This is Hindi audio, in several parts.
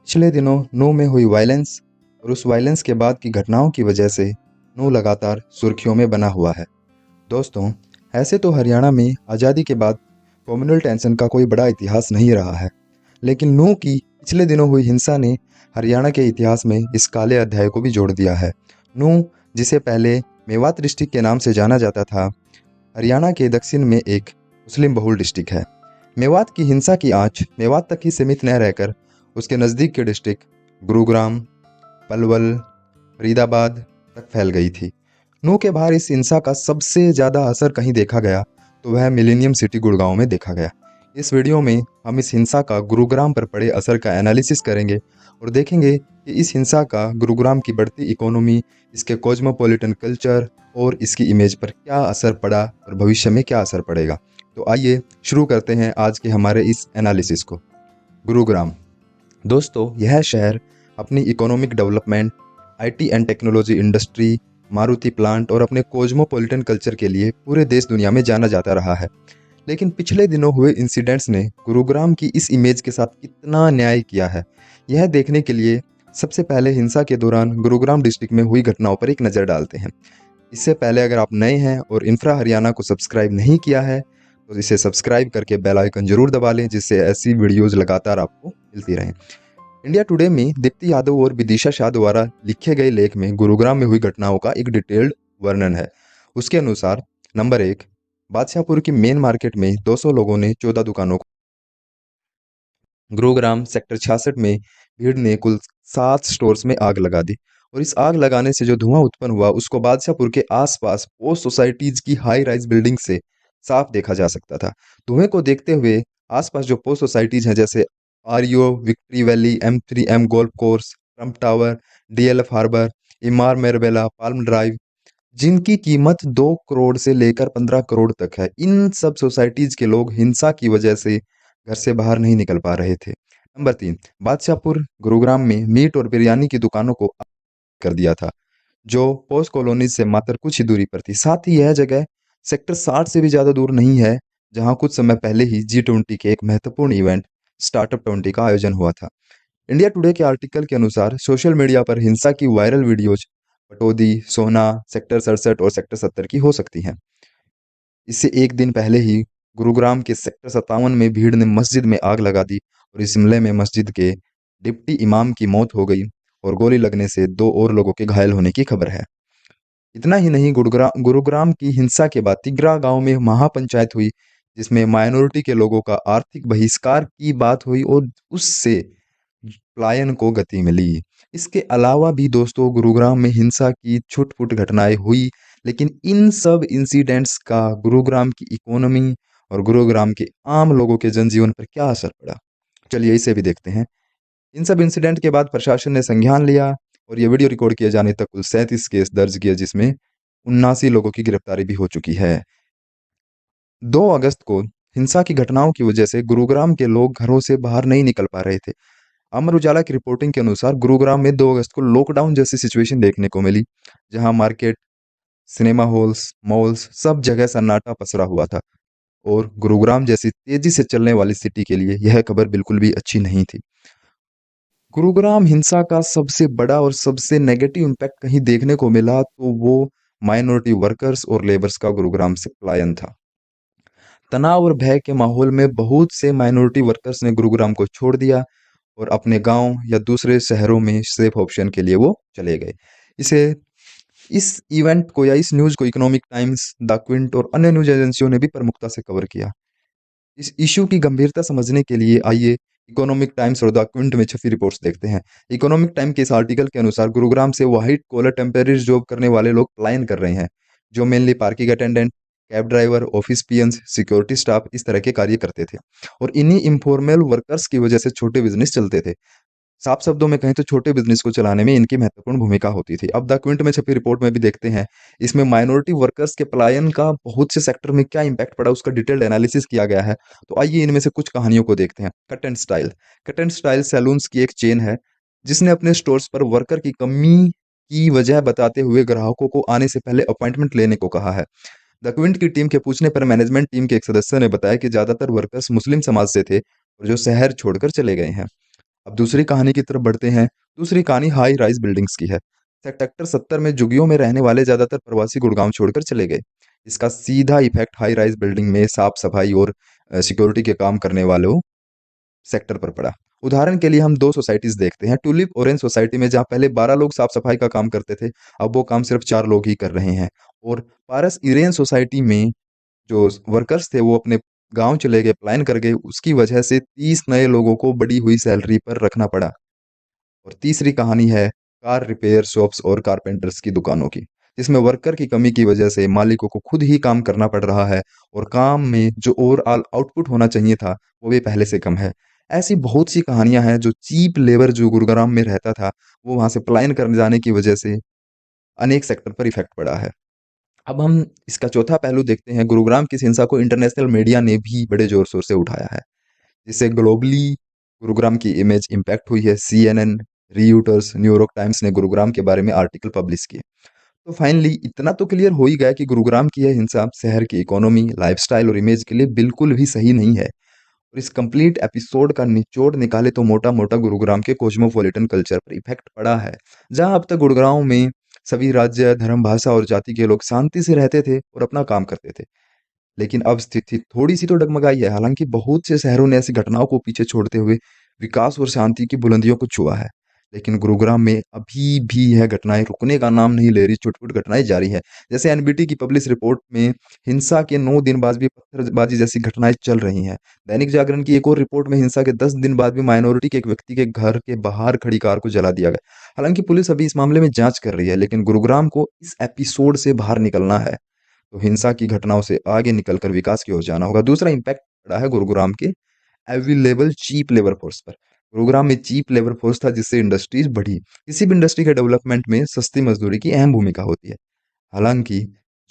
पिछले दिनों नू में हुई वायलेंस और उस वायलेंस के बाद की घटनाओं की वजह से नू लगातार सुर्खियों में बना हुआ है। दोस्तों, ऐसे तो हरियाणा में आज़ादी के बाद कम्युनल टेंशन का कोई बड़ा इतिहास नहीं रहा है, लेकिन नू की पिछले दिनों हुई हिंसा ने हरियाणा के इतिहास में इस काले अध्याय को भी जोड़ दिया है। नू, जिसे पहले मेवात डिस्ट्रिक्ट के नाम से जाना जाता था, हरियाणा के दक्षिण में एक मुस्लिम बहुल डिस्ट्रिक्ट है। मेवात की हिंसा की आंच मेवात तक ही सीमित न रहकर उसके नज़दीक के डिस्ट्रिक्ट गुरुग्राम, पलवल, फरीदाबाद तक फैल गई थी। नू के बाहर इस हिंसा का सबसे ज़्यादा असर कहीं देखा गया तो वह मिलेनियम सिटी गुड़गांव में देखा गया। इस वीडियो में हम इस हिंसा का गुरुग्राम पर पड़े असर का एनालिसिस करेंगे और देखेंगे कि इस हिंसा का गुरुग्राम की बढ़ती इकोनॉमी, इसके कॉस्मोपॉलिटन कल्चर और इसकी इमेज पर क्या असर पड़ा और भविष्य में क्या असर पड़ेगा। तो आइए शुरू करते हैं आज के हमारे इस एनालिसिस को। गुरुग्राम। दोस्तों, यह शहर अपनी economic development, IT and technology industry, Maruti plant और अपने कॉस्मोपॉलिटन कल्चर के लिए पूरे देश दुनिया में जाना जाता रहा है। लेकिन पिछले दिनों हुए इंसिडेंट्स ने गुरुग्राम की इस इमेज के साथ कितना न्याय किया है, यह देखने के लिए सबसे पहले हिंसा के दौरान गुरुग्राम डिस्ट्रिक्ट में हुई घटनाओं पर एक नज़र डालते हैं। इससे पहले अगर आप नए हैं और इंफ्रा हरियाणा को सब्सक्राइब नहीं किया है तो इसे सब्सक्राइब करके बेल आइकन जरूर दबा लें, जिससे ऐसी वीडियोज़ लगातार आपको मिलती रहें। इंडिया टुडे में दीप्ति यादव और विदिशा शाह द्वारा लिखे गए लेख में गुरुग्राम में हुई घटनाओं का एक डिटेल्ड वर्णन है। उसके अनुसार, नंबर 1, बादशाहपुर की मेन मार्केट में 200 लोगों ने 14 दुकानों को, गुरुग्राम सेक्टर 66 में भीड़ ने कुल 7 स्टोर्स में आग लगा दी और इस आग लगाने से जो धुआं उत्पन्न हुआ उसको बादशाहपुर के आसपास पोस्ट सोसाइटीज की हाई राइज बिल्डिंग से साफ देखा जा सकता था। धुएं को देखते हुए आसपास जो पोस्ट सोसाइटीज हैं, जैसे REO, victory valley, M3M golf course, Trump tower, DLF harbour, Emaar Marbella, palm drive, जिनकी कीमत 2 करोड़ से लेकर 15 करोड़ तक है, इन सब सोसाइटीज के लोग हिंसा की वजह से घर से बाहर नहीं निकल पा रहे थे। नंबर 3, बादशाहपुर गुरुग्राम में मीट और बिरयानी की दुकानों को कर दिया था, जो पोस्ट कॉलोनी से मात्र कुछ ही दूरी पर थी। साथ ही यह जगह सेक्टर 60 से भी ज़्यादा दूर नहीं है, जहां कुछ समय पहले ही G20 के एक महत्वपूर्ण इवेंट स्टार्टअप 20 का आयोजन हुआ था। इंडिया टुडे के आर्टिकल के अनुसार सोशल मीडिया पर हिंसा की वायरल वीडियोज पटौदी, सोहना, सेक्टर 67 और सेक्टर 70 की हो सकती हैं। इससे एक दिन पहले ही गुरुग्राम के सेक्टर 57 में भीड़ ने मस्जिद में आग लगा दी और इस हमले में मस्जिद के डिप्टी इमाम की मौत हो गई और गोली लगने से 2 और लोगों के घायल होने की खबर है। इतना ही नहीं, गुरुग्राम की हिंसा के बाद तिगरा गांव में महापंचायत हुई, जिसमें माइनॉरिटी के लोगों का आर्थिक बहिष्कार की बात हुई और उससे पलायन को गति मिली। इसके अलावा भी दोस्तों, गुरुग्राम में हिंसा की छुट-पुट घटनाएं हुई, लेकिन इन सब इंसिडेंट्स का गुरुग्राम की इकोनॉमी और गुरुग्राम के आम लोगों के जनजीवन पर क्या असर पड़ा, चलिए इसे भी देखते हैं। इन सब इंसिडेंट के बाद प्रशासन ने संज्ञान लिया और ये वीडियो रिकॉर्ड किए जाने तक कुल 37 केस दर्ज किए, जिसमें 79 लोगों की गिरफ्तारी भी हो चुकी है। 2 अगस्त को हिंसा की घटनाओं की वजह से गुरुग्राम के लोग घरों से बाहर नहीं निकल पा रहे थे। अमर उजाला की रिपोर्टिंग के अनुसार गुरुग्राम में 2 अगस्त को लॉकडाउन जैसी सिचुएशन देखने को मिली, जहां मार्केट, सिनेमा हॉल्स, मॉल्स सब जगह सन्नाटा पसरा हुआ था और गुरुग्राम जैसी तेजी से चलने वाली सिटी के लिए यह खबर बिल्कुल भी अच्छी नहीं थी। गुरुग्राम हिंसा का सबसे बड़ा और सबसे नेगेटिव इम्पैक्ट कहीं देखने को मिला तो वो माइनॉरिटी वर्कर्स और लेबर्स का गुरुग्राम से पलायन था। तनाव और भय के माहौल में बहुत से माइनॉरिटी वर्कर्स ने गुरुग्राम को छोड़ दिया और अपने गांव या दूसरे शहरों में सेफ ऑप्शन के लिए वो चले गए। इसे इस इवेंट को या इस न्यूज़ को इकोनॉमिक टाइम्स, द क्विंट और अन्य न्यूज़ एजेंसियों ने भी प्रमुखता से कवर किया। इस इशू की गंभीरता समझने के लिए आइए इकोनॉमिक टाइम्स और द क्विंट में छपी रिपोर्ट्स देखते हैं। इकोनॉमिक टाइम के इस आर्टिकल के अनुसार गुरुग्राम से व्हाइट कॉलर टेम्परेरी जॉब करने वाले लोग पलायन कर रहे हैं, जो mainly parking attendant, cab driver, office peons, security staff इस तरह के कार्य करते थे और इन्हीं इनफॉर्मल वर्कर्स की वजह से छोटे बिजनेस चलते थे। साफ शब्दों में कहें तो छोटे बिजनेस को चलाने में इनकी महत्वपूर्ण भूमिका होती थी। अब द क्विंट में छपी रिपोर्ट में भी देखते हैं, इसमें माइनॉरिटी वर्कर्स के पलायन का बहुत से सेक्टर में क्या इंपैक्ट पड़ा, उसका डिटेल्ड एनालिसिस किया गया है। तो आइए इनमें से कुछ कहानियों को देखते हैं। कट एंड स्टाइल सैलून्स की एक चेन है, जिसने अपने स्टोर्स पर वर्कर की कमी की वजह बताते हुए ग्राहकों को आने से पहले अपॉइंटमेंट लेने को कहा है। द क्विंट की टीम के पूछने पर मैनेजमेंट टीम के एक सदस्य ने बताया कि ज्यादातर वर्कर्स मुस्लिम समाज से थे और जो शहर छोड़कर चले गए हैं। अब दूसरी कहानी की तरफ बढ़ते हैं। दूसरी कहानी हाई राइज बिल्डिंग्स की है। सेक्टर 70 में झुग्गियों में रहने वाले ज्यादातर प्रवासी गुड़गांव छोड़कर चले गए। इसका सीधा इफेक्ट हाई राइज बिल्डिंग में साफ सफाई और सिक्योरिटी के काम करने वालों सेक्टर पर पड़ा। उदाहरण के लिए हम दो सोसाइटीज देखते हैं। टुलिप ऑरेंज सोसाइटी में जहाँ पहले 12 लोग साफ सफाई का काम करते थे, अब वो काम सिर्फ 4 लोग ही कर रहे हैं। और पारस इरेन सोसाइटी में जो वर्कर्स थे वो अपने गांव चले गए, पलायन कर गए। उसकी वजह से 30 नए लोगों को बढ़ी हुई सैलरी पर रखना पड़ा। और तीसरी कहानी है कार रिपेयर शॉप्स और कारपेंटर्स की दुकानों की, जिसमें वर्कर की कमी की वजह से मालिकों को खुद ही काम करना पड़ रहा है और काम में जो ओवरऑल आउटपुट होना चाहिए था वो भी पहले से कम है। ऐसी बहुत सी कहानियां हैं जो चीप लेबर जो गुरुग्राम में रहता था वो वहां से पलायन कर जाने की वजह से अनेक सेक्टर पर इफेक्ट पड़ा है। अब हम इसका चौथा पहलू देखते हैं। गुरुग्राम की हिंसा को इंटरनेशनल मीडिया ने भी बड़े जोर शोर से उठाया है, जिससे ग्लोबली गुरुग्राम की इमेज इम्पैक्ट हुई है। CNN, रियूटर्स, न्यूयॉर्क टाइम्स ने गुरुग्राम के बारे में आर्टिकल पब्लिश किए। तो फाइनली इतना तो क्लियर हो ही गया कि गुरुग्राम की यह हिंसा शहर की इकोनॉमी, लाइफस्टाइल और इमेज के लिए बिल्कुल भी सही नहीं है। और इस कंप्लीट एपिसोड का निचोड़ निकाले तो मोटा मोटा गुरुग्राम के कॉस्मोपॉलिटन कल्चर पर इफेक्ट पड़ा है। जहां अब तक गुरुग्राम में सभी राज्य, धर्म, भाषा और जाति के लोग शांति से रहते थे और अपना काम करते थे। लेकिन अब स्थिति थोड़ी-सी तो डगमगाई है। हालाँकि बहुत से शहरों ने ऐसी घटनाओं को पीछे छोड़ते हुए विकास और शांति की बुलंदियों को छुआ है। लेकिन गुरुग्राम में अभी भी यह घटनाएँ रुकने का नाम नहीं ले रही, छुट-पुट घटनाएँ जारी हैं। जैसे एनबीटी की पब्लिश रिपोर्ट में हिंसा के 9 दिन बाद भी पत्थरबाजी जैसी घटनाएँ चल रही हैं। दैनिक जागरण की एक और रिपोर्ट में हिंसा के 10 दिन बाद भी माइनॉरिटी के एक व्यक्ति के घर के बाहर खड़ी कार को जला दिया गया। हालाँकि पुलिस अभी इस मामले में जाँच कर रही है, लेकिन गुरुग्राम को इस एपिसोड से बाहर निकलना है। तो हिंसा की घटनाओं से आगे निकलकर विकास की ओर जाना होगा। दूसरा इम्पैक्ट पड़ा है गुरुग्राम के अवेलेबल चीप लेबर फोर्स पर। गुरुग्राम में चीप लेबर फोर्स था जिससे इंडस्ट्रीज बढ़ी। किसी भी इंडस्ट्री के डेवलपमेंट में सस्ती मजदूरी की अहम भूमिका होती है। हालांकि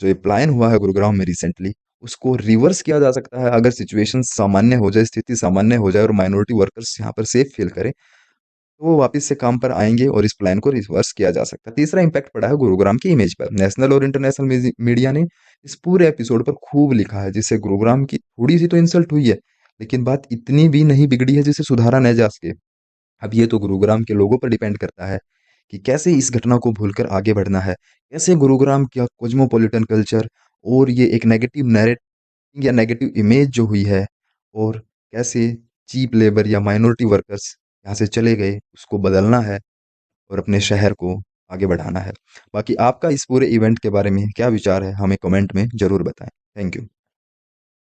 जो ये पलायन हुआ है गुरुग्राम में रिसेंटली, उसको रिवर्स किया जा सकता है अगर सिचुएशन सामान्य हो जाए, स्थिति सामान्य हो जाए और माइनॉरिटी वर्कर्स यहाँ पर सेफ फील करें, तो वो वापस से काम पर आएंगे और इस प्लान को रिवर्स किया जा सकता है। तीसरा इम्पैक्ट पड़ा है गुरुग्राम की इमेज पर। नेशनल और इंटरनेशनल मीडिया ने इस पूरे एपिसोड पर खूब लिखा है, जिससे गुरुग्राम की थोड़ी सी तो इंसल्ट हुई है, लेकिन बात इतनी भी नहीं बिगड़ी है जिसे सुधारा न जा सके। अब ये तो गुरुग्राम के लोगों पर डिपेंड करता है कि कैसे इस घटना को भूलकर आगे बढ़ना है, कैसे गुरुग्राम का कॉस्मोपॉलिटन कल्चर और ये एक नेगेटिव नैरेटिव या नेगेटिव इमेज जो हुई है, और कैसे चीप लेबर या माइनॉरिटी वर्कर्स यहाँ से चले गए, उसको बदलना है और अपने शहर को आगे बढ़ाना है। बाकी आपका इस पूरे इवेंट के बारे में क्या विचार है, हमें कमेंट में ज़रूर बताएं। Thank you.